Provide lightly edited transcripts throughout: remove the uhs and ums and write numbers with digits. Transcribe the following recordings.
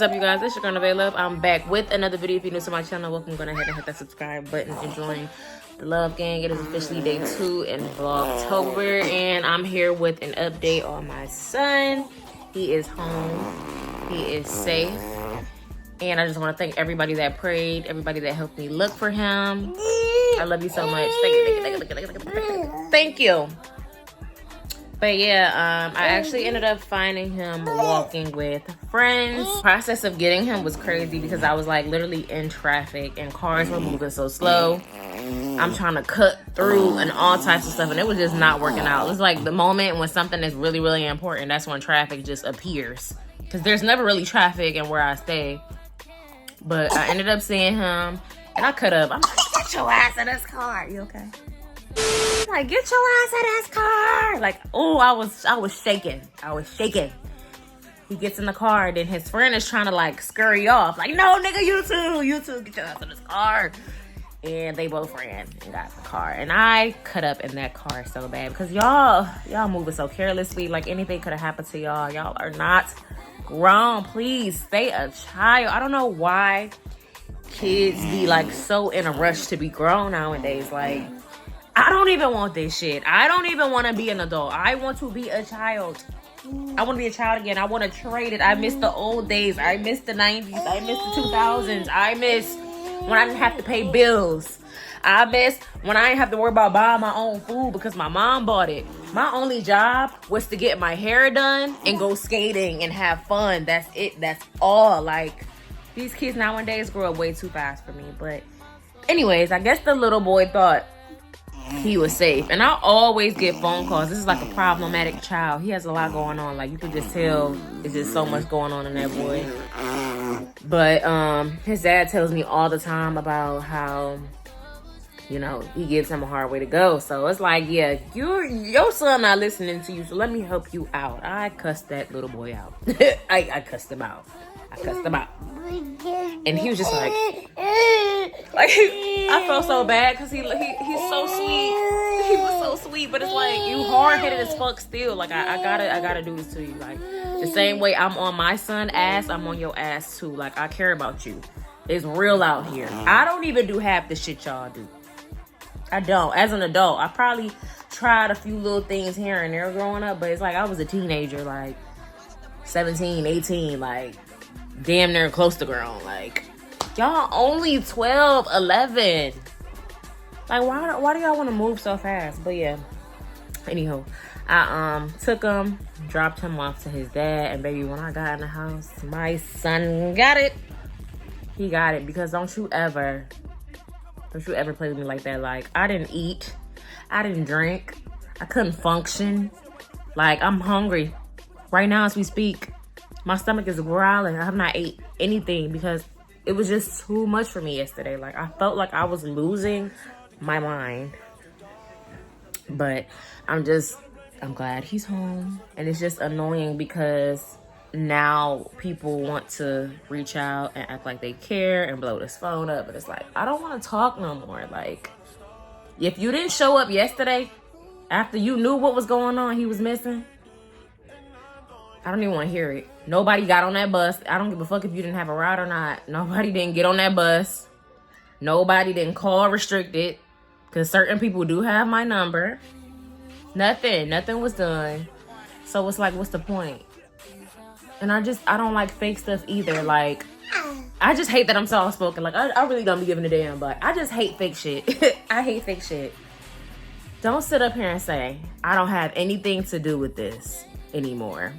What is up, you guys? It's your girl Available. I'm back with another video. If you're new to my channel, welcome. Go ahead and hit that subscribe button and join the Love Gang. It is officially day 2 in Vlogtober, and I'm here with an update on my son. He is home. He is safe. And I just want to thank everybody that prayed, everybody that helped me look for him. I love you so much. Thank you. But yeah, I actually ended up finding him walking with friends. The process of getting him was crazy because I was like literally in traffic and cars were moving so slow. I'm trying to cut through and all types of stuff, and it was just not working out. It was like the moment when something is really, really important, that's when traffic just appears. Because there's never really traffic in where I stay. But I ended up seeing him, and I cut up. I'm like, get your ass in this car. You okay? Like, get your ass in this car. Like, oh, I was shaking. I was shaking. He gets in the car, and then his friend is trying to like scurry off. Like, no, nigga, you too, get your ass in this car. And they both ran and got in the car. And I cut up in that car so bad because y'all moving so carelessly. Like, anything could have happened to y'all. Y'all are not grown. Please stay a child. I don't know why kids be like so in a rush to be grown nowadays. Like, I don't even want this shit. I don't even want to be an adult. I want to be a child. I want to be a child again. I want to trade it. I miss the old days. I miss the 90s. I miss the 2000s. I miss when I didn't have to pay bills. I miss when I didn't have to worry about buying my own food because my mom bought it. My only job was to get my hair done and go skating and have fun. That's it. That's all. Like, these kids nowadays grow up way too fast for me. But anyways, I guess the little boy thought he was safe. And I always get phone calls. This is like a problematic child. He has a lot going on. Like, you can just tell there's just so much going on in that boy. But his dad tells me all the time about how, you know, he gives him a hard way to go. So it's like, yeah, your son not listening to you, so let me help you out. I cussed that little boy out. I cussed him out. And he was just like I felt so bad because he's so sweet. He was so sweet, but it's like, you hard-headed as fuck still. Like, I gotta do this to you. Like, the same way I'm on my son's ass, I'm on your ass too. Like, I care about you. It's real out here. I don't even do half the shit y'all do. I don't. As an adult, I probably tried a few little things here and there growing up, but it's like I was a teenager, like 17, 18, like damn near close to grown. Like, y'all only 12, 11. Like, why do y'all want to move so fast? But yeah, anywho, I took him, dropped him off to his dad, and baby, when I got in the house, my son got it. He got it, because don't you ever play with me like that. Like, I didn't eat, I didn't drink, I couldn't function. Like, I'm hungry right now as we speak. My stomach is growling. I have not ate anything because it was just too much for me yesterday. Like, I felt like I was losing my mind. But I'm glad he's home. And it's just annoying because now people want to reach out and act like they care and blow this phone up. But it's like, I don't want to talk no more. Like, if you didn't show up yesterday after you knew what was going on, he was missing, I don't even want to hear it. Nobody got on that bus. I don't give a fuck if you didn't have a ride or not. Nobody didn't get on that bus. Nobody didn't call restricted, because certain people do have my number. Nothing was done. So it's like, what's the point? And I don't like fake stuff either. Like, I just hate that I'm soft spoken. Like, I really don't be giving a damn, but I just hate fake shit. I hate fake shit. Don't sit up here and say, I don't have anything to do with this anymore.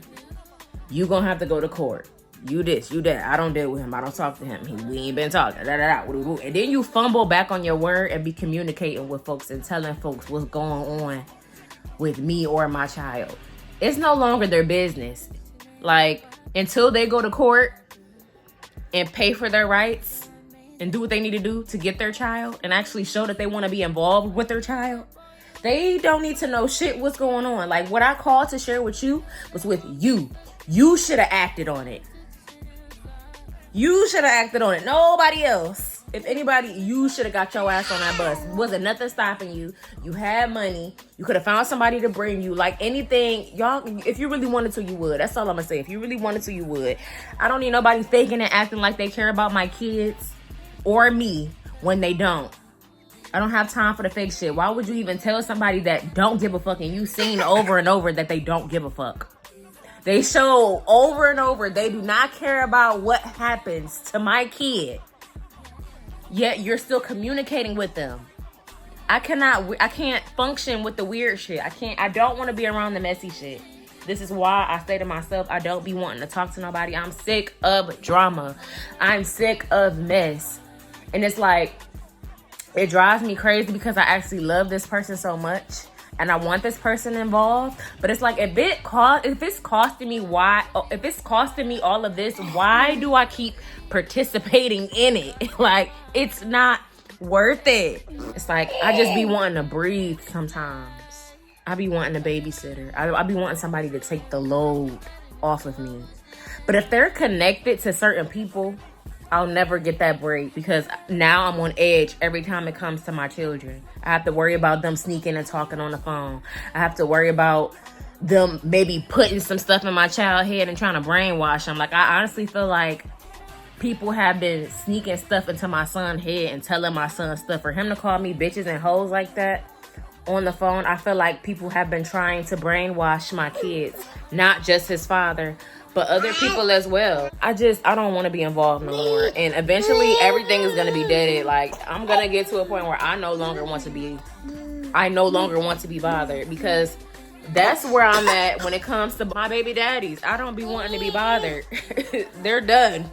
You gonna have to go to court. You this, you that. I don't deal with him. I don't talk to him. We ain't been talking. And then you fumble back on your word and be communicating with folks and telling folks what's going on with me or my child. It's no longer their business. Like, until they go to court and pay for their rights and do what they need to do to get their child and actually show that they want to be involved with their child, they don't need to know shit what's going on. Like, what I called to share with you was with you. You should have acted on it. You should have acted on it. Nobody else. If anybody, you should have got your ass on that bus. Wasn't nothing stopping you. You had money. You could have found somebody to bring you. Like anything, y'all, if you really wanted to, you would. That's all I'm gonna say. If you really wanted to, you would. I don't need nobody faking and acting like they care about my kids or me when they don't. I don't have time for the fake shit. Why would you even tell somebody that don't give a fuck and you seen over and over that they don't give a fuck? They show over and over they do not care about what happens to my kid. Yet you're still communicating with them. I can't function with the weird shit. I don't want to be around the messy shit. This is why I say to myself, I don't be wanting to talk to nobody. I'm sick of drama. I'm sick of mess. And it's like, it drives me crazy because I actually love this person so much. And I want this person involved. But it's like, if it's costing me all of this, why do I keep participating in it? Like, it's not worth it. It's like, I just be wanting to breathe sometimes. I be wanting a babysitter. I be wanting somebody to take the load off of me. But if they're connected to certain people, I'll never get that break because now I'm on edge every time it comes to my children. I have to worry about them sneaking and talking on the phone. I have to worry about them maybe putting some stuff in my child's head and trying to brainwash them. Like, I honestly feel like people have been sneaking stuff into my son's head and telling my son stuff. For him to call me bitches and hoes like that on the phone, I feel like people have been trying to brainwash my kids. Not just his father, but other people as well. I don't want to be involved no more. And eventually everything is going to be deaded. Like, I'm going to get to a point where I no longer want to be bothered, because that's where I'm at when it comes to my baby daddies. I don't be wanting to be bothered. They're done.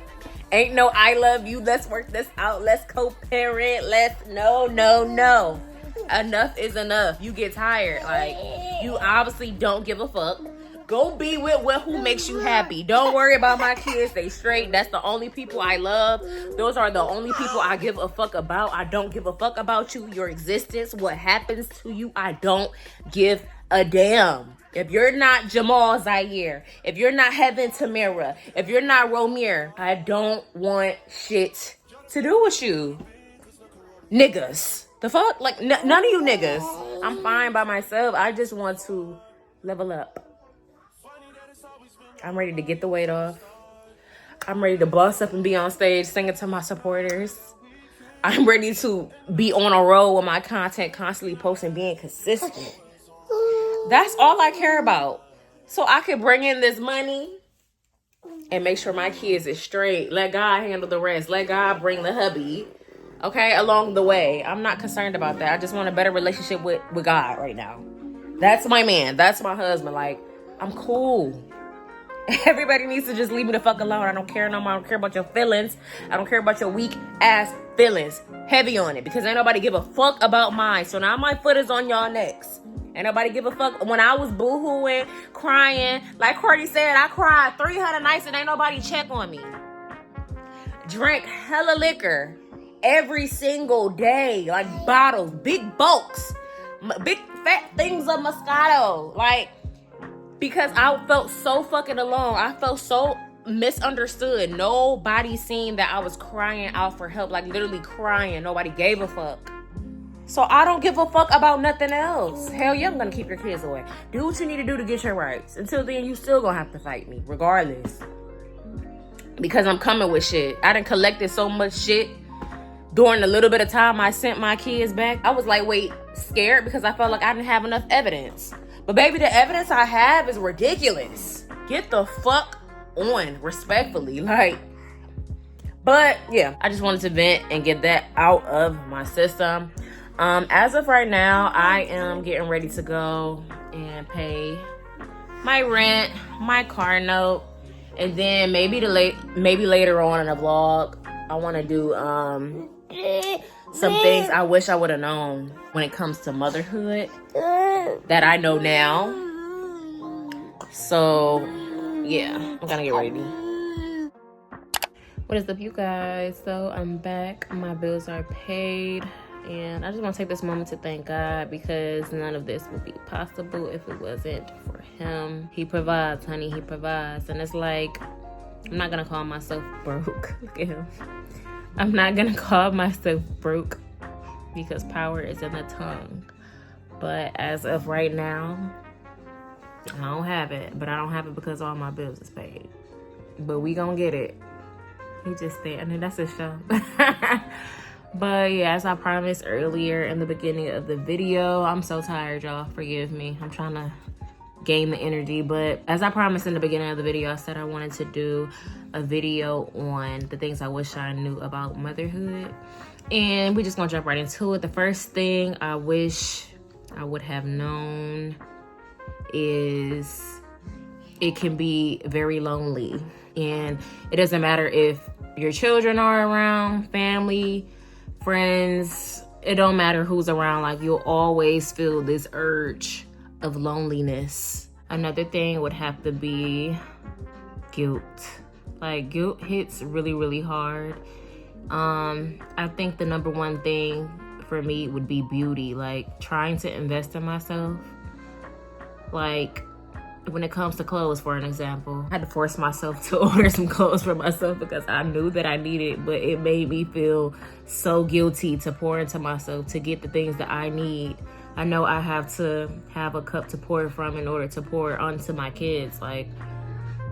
Ain't no I love you. Let's work this out. Let's co-parent. No. Enough is enough. You get tired. Like, you obviously don't give a fuck. Go be with who makes you happy. Don't worry about my kids. They straight. That's the only people I love. Those are the only people I give a fuck about. I don't give a fuck about you, your existence, what happens to you. I don't give a damn. If you're not Jamal Zaire, if you're not Heaven Tamara, if you're not Romir, I don't want shit to do with you. Niggas. The fuck? Like, none of you niggas. I'm fine by myself. I just want to level up. I'm ready to get the weight off. I'm ready to bust up and be on stage singing to my supporters. I'm ready to be on a roll with my content, constantly posting, being consistent. That's all I care about. So I can bring in this money and make sure my kids is straight. Let God handle the rest. Let God bring the hubby, okay, along the way. I'm not concerned about that. I just want a better relationship with God right now. That's my man. That's my husband. Like, I'm cool. Everybody needs to just leave me the fuck alone. I don't care no more. I don't care about your feelings. I don't care about your weak ass feelings. Heavy on it, because ain't nobody give a fuck about mine. So now my foot is on y'all necks. Ain't nobody give a fuck. When I was boo-hooing, crying, like Courtney said, I cried 300 nights and ain't nobody check on me. Drank hella liquor every single day, like bottles, big bulks, big fat things of Moscato, like, because I felt so fucking alone. I felt so misunderstood. Nobody seen that I was crying out for help, like literally crying. Nobody gave a fuck. So I don't give a fuck about nothing else. Hell yeah, I'm gonna keep your kids away. Do what you need to do to get your rights. Until then, you still gonna have to fight me, regardless. Because I'm coming with shit. I done collected so much shit during the little bit of time I sent my kids back. I was like, wait, scared, because I felt like I didn't have enough evidence. But baby, the evidence I have is ridiculous. Get the fuck on, respectfully. Like, but yeah, I just wanted to vent and get that out of my system. As of right now, I am getting ready to go and pay my rent, my car note, and then maybe later on in a vlog, I want to do some things I wish I would have known when it comes to motherhood that I know now. So yeah, I'm gonna get ready. What is up, you guys? So I'm back. My bills are paid. And I just want to take this moment to thank God, because none of this would be possible if it wasn't for him. He provides, honey. He provides. And it's like, I'm not going to call myself broke. Look at him. I'm not gonna call myself broke because power is in the tongue. But as of right now, I don't have it. But I don't have it because all my bills is paid. But we gonna get it. He just standing. That's a show. But yeah, as I promised earlier in the beginning of the video, I'm so tired, y'all. Forgive me. I'm trying to gain the energy. But as I promised in the beginning of the video, I said I wanted to do a video on the things I wish I knew about motherhood. And we just gonna jump right into it. The first thing I wish I would have known is it can be very lonely. And it doesn't matter if your children are around, family, friends, it don't matter who's around. Like, you'll always feel this urge of loneliness. Another thing would have to be guilt. Like, guilt hits really, really hard. I think the number one thing for me would be beauty. Like, trying to invest in myself. Like, when it comes to clothes, for an example, I had to force myself to order some clothes for myself because I knew that I needed, but it made me feel so guilty to pour into myself to get the things that I need. I know I have to have a cup to pour from in order to pour onto my kids, like,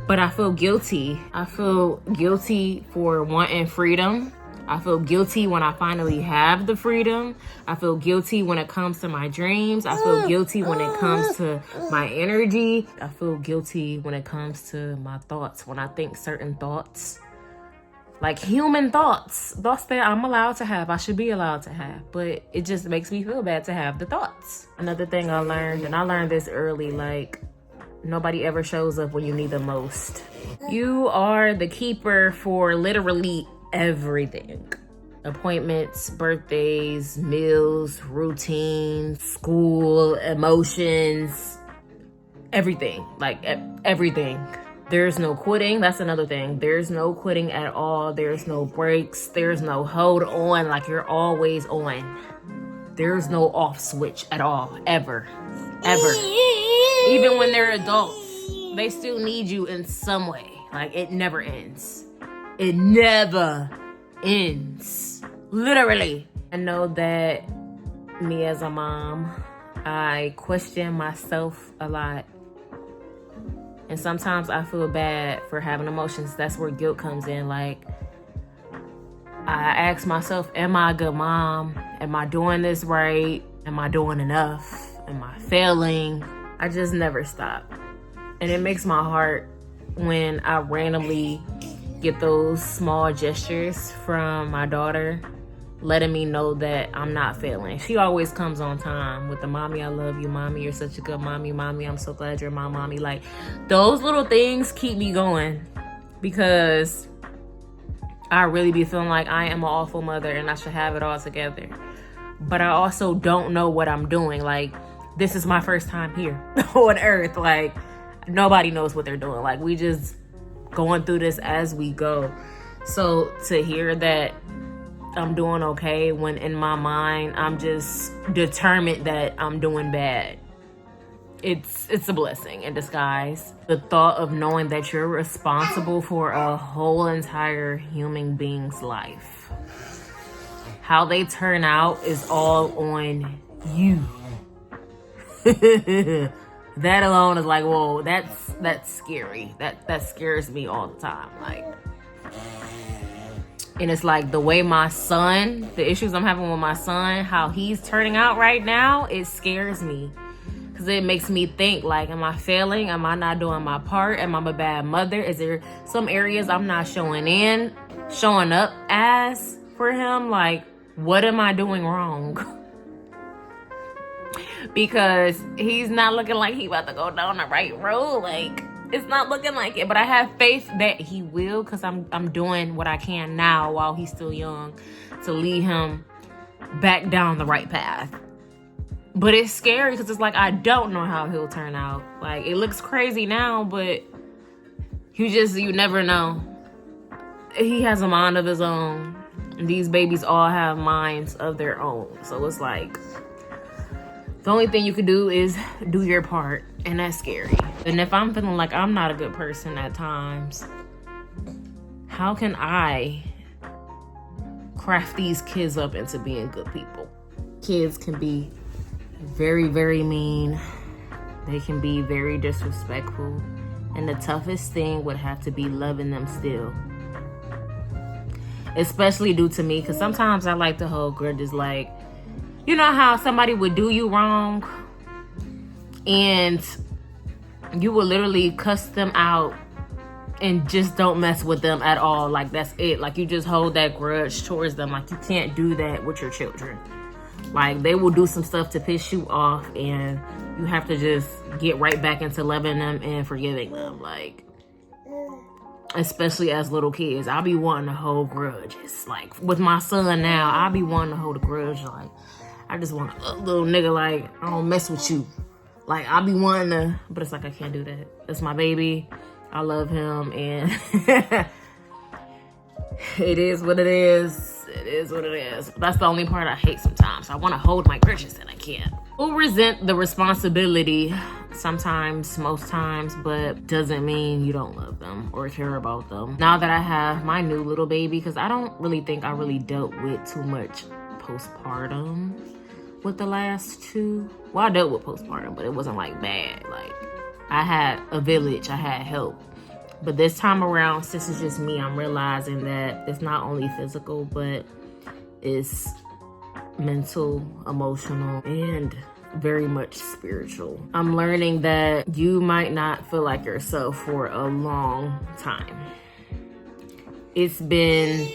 but I feel guilty. I feel guilty for wanting freedom. I feel guilty when I finally have the freedom. I feel guilty when it comes to my dreams. I feel guilty when it comes to my energy. I feel guilty when it comes to my thoughts. When I think certain thoughts, like human thoughts that I'm allowed to have, I should be allowed to have, but it just makes me feel bad to have the thoughts. Another thing I learned, and I learned this early, like, nobody ever shows up when you need them most. You are the keeper for literally everything. Appointments, birthdays, meals, routines, school, emotions, everything. Like, everything. There's no quitting. That's another thing. There's no quitting at all. There's no breaks. There's no hold on. Like, you're always on. There's no off switch at all. Ever. Even when they're adults, they still need you in some way. Like, it never ends. It never ends. Literally. I know that me as a mom, I question myself a lot. And sometimes I feel bad for having emotions. That's where guilt comes in. Like, I ask myself, am I a good mom? Am I doing this right? Am I doing enough? Am I failing? I just never stop. And it makes my heart when I randomly get those small gestures from my daughter, letting me know that I'm not failing. She always comes on time with the mommy, I love you, mommy, you're such a good mommy, mommy, I'm so glad you're my mommy. Like, those little things keep me going because I really be feeling like I am an awful mother and I should have it all together. But I also don't know what I'm doing. Like, this is my first time here on earth. Like, nobody knows what they're doing. Like, we just going through this as we go. So to hear that I'm doing okay when in my mind I'm just determined that I'm doing bad, it's a blessing in disguise. The thought of knowing that you're responsible for a whole entire human being's life, how they turn out is all on you. That alone is like, whoa, that's scary. That scares me all the time. Like, and it's like the way my son, the issues I'm having with my son, how he's turning out right now, it scares me. Because it makes me think, like, am I failing? Am I not doing my part? Am I a bad mother? Is there some areas I'm not showing up as for him? Like, what am I doing wrong? Because he's not looking like he about to go down the right road. Like, it's not looking like it. But I have faith that he will, because I'm doing what I can now while he's still young to lead him back down the right path. But it's scary because it's like, I don't know how he'll turn out. Like, it looks crazy now, but you never know. He has a mind of his own. And these babies all have minds of their own. So it's like, the only thing you can do is do your part, and that's scary. And if I'm feeling like I'm not a good person at times, how can I craft these kids up into being good people. Kids can be very, very mean. They can be very disrespectful. And the toughest thing would have to be loving them still. Especially due to me, because sometimes I like to hold grudges. Like, you know how somebody would do you wrong and you will literally cuss them out and just don't mess with them at all. Like, that's it. Like, you just hold that grudge towards them. Like, you can't do that with your children. Like, they will do some stuff to piss you off and you have to just get right back into loving them and forgiving them. Like, especially as little kids, I'll be wanting to hold grudges. Like, with my son now, I'll be wanting to hold a grudge. Like, I just want a little nigga, like, I don't mess with you. Like, I'll be wanting to, but it's like, I can't do that. That's my baby. I love him, and it is what it is. It is what it is. That's the only part I hate sometimes. I want to hold my grudges and I can't. We'll resent the responsibility sometimes, most times, but doesn't mean you don't love them or care about them. Now that I have my new little baby, because I don't really think I really dealt with too much postpartum with the last two. Well, I dealt with postpartum, but it wasn't like bad. Like, I had a village, I had help. But this time around, since it's just me, I'm realizing that it's not only physical, but it's mental, emotional, and very much spiritual. I'm learning that you might not feel like yourself for a long time. It's been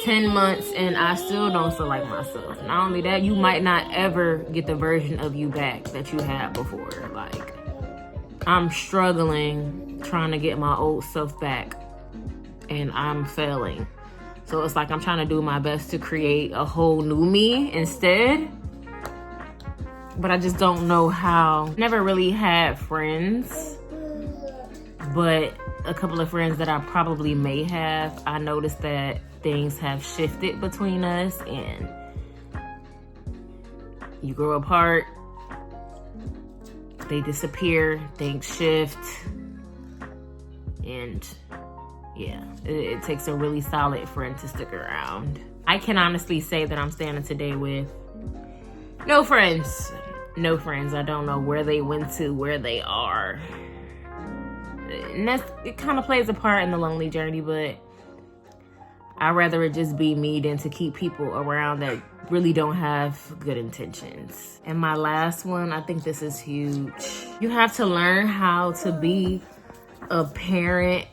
10 months and I still don't feel like myself. Not only that, you might not ever get the version of you back that you had before. Like, I'm struggling trying to get my old self back and I'm failing. So it's like I'm trying to do my best to create a whole new me instead. But I just don't know how. Never really had friends, but a couple of friends that I probably may have, I noticed that things have shifted between us and you grow apart, they disappear, things shift, and yeah, it takes a really solid friend to stick around. I can honestly say that I'm standing today with no friends. No friends. I don't know where they went to, where they are. And it kind of plays a part in the lonely journey, but I'd rather it just be me than to keep people around that really don't have good intentions. And my last one, I think this is huge. You have to learn how to be a parent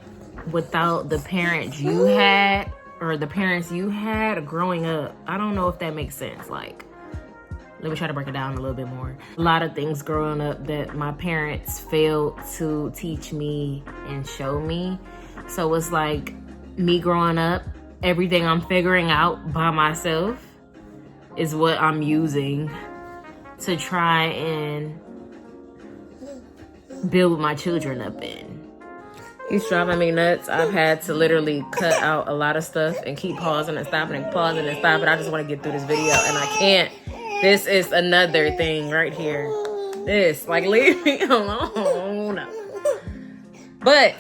without the parents you had or the parents you had growing up. I don't know if that makes sense. Like, let me try to break it down a little bit more. A lot of things growing up that my parents failed to teach me and show me. So it's like me growing up, everything I'm figuring out by myself is what I'm using to try and build my children up in. He's driving me nuts. I've had to literally cut out a lot of stuff and keep pausing and stopping and pausing and stopping. I just want to get through this video and I can't. This is another thing right here. This, like, leave me alone. But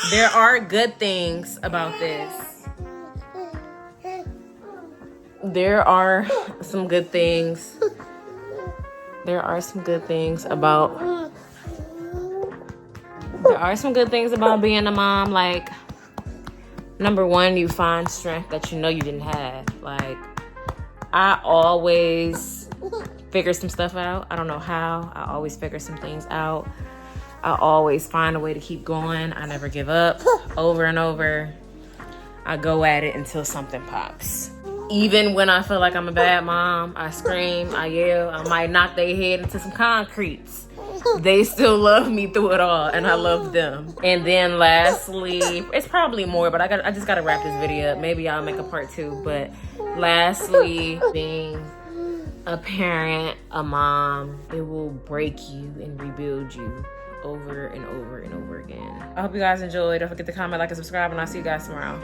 there are good things about this. There are some good things. There are some good things about being a mom. Like, number one, you find strength that you know you didn't have. Like, I always figure some stuff out. I don't know how. I always figure some things out. I always find a way to keep going. I never give up. Over and over, I go at it until something pops. Even when I feel like I'm a bad mom, I scream, I yell, I might knock their head into some concretes. They still love me through it all, and I love them. And then lastly, it's probably more, but I just gotta wrap this video up. Maybe I'll make a part 2. But lastly, being a parent, a mom, it will break you and rebuild you over and over and over again. I hope you guys enjoyed. Don't forget to comment, like, and subscribe, and I'll see you guys tomorrow.